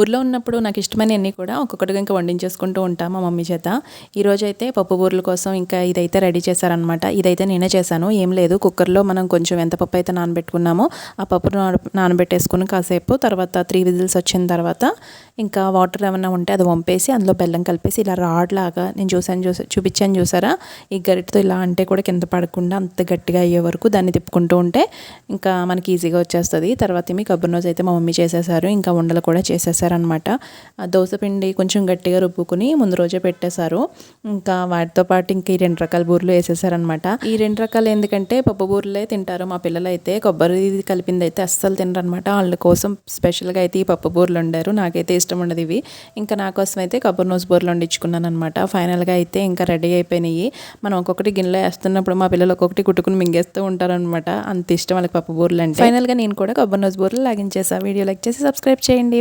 ఊర్లో ఉన్నప్పుడు నాకు ఇష్టమైనవన్నీ కూడా ఒక్కొక్కటిగా ఇంకా వండించేసుకుంటూ ఉంటా మా మమ్మీ చేత. ఈరోజైతే పప్పు బూరెల కోసం ఇంకా ఇదైతే రెడీ చేశారనమాట. ఇదైతే నేనే చేశాను. ఏం లేదు, కుక్కర్లో మనం కొంచెం ఎంత పప్పు అయితే నానబెట్టుకున్నామో ఆ పప్పు నానబెట్టేసుకుని కాసేపు తర్వాత 3 విజిల్స్ వచ్చిన తర్వాత ఇంకా వాటర్ ఏమైనా ఉంటే అది వంపేసి అందులో బెల్లం కలిపేసి ఇలా రాడ్లాగా నేను చూపించాను చూసారా, ఈ గరిటతో ఇలా అంటే కూడా కింద పడకుండా అంత గట్టిగా అయ్యే వరకు దాన్ని తిప్పుకుంటూ ఉంటే ఇంకా మనకి ఈజీగా వచ్చేస్తుంది. తర్వాత మీ కొబ్బరి నూజ అయితే మా మమ్మీ చేసేసారు. ఇంకా ఉండలు కూడా చేసేసారనమాట. దోశ పిండి కొంచెం గట్టిగా రుబ్బుకుని ముందు రోజే పెట్టేశారు. ఇంకా వాటితో పాటు ఇంకా ఈ 2 రకాల బూరెలు వేసేసారనమాట. ఈ 2 రకాలు ఎందుకంటే పప్పు బూరెలే తింటారు మా పిల్లలు. అయితే కొబ్బరి కలిపింది అయితే అస్సలు తినరనమాట. వాళ్ళ కోసం స్పెషల్గా అయితే ఈ పప్పు బూరెలు వండారు. నాకైతే ఇష్టం ఉండదు ఇవి. ఇంకా నా కోసం అయితే కొబ్బరి నూజ బూరెలు వండించుకున్నాను అనమాట. ఫైనల్గా అయితే ఇంకా రెడీ అయిపోయినాయి. మనం ఒక్కొక్కటి గిన్నెలో వేస్తున్నప్పుడు మా పిల్లలు ఒక్కొక్కటి కుట్టుకుని మింగేస్తూ ఉంటారనమాట. అంత ఇష్టం వాళ్ళకి పప్పు బూరెలు అంటే. ఫైనల్గా నేను కూడా కొబ్బరి నూజ బూరెలు లాగించేసా. వీడియో లైక్ చేసి సబ్స్క్రైబ్ చేయండి.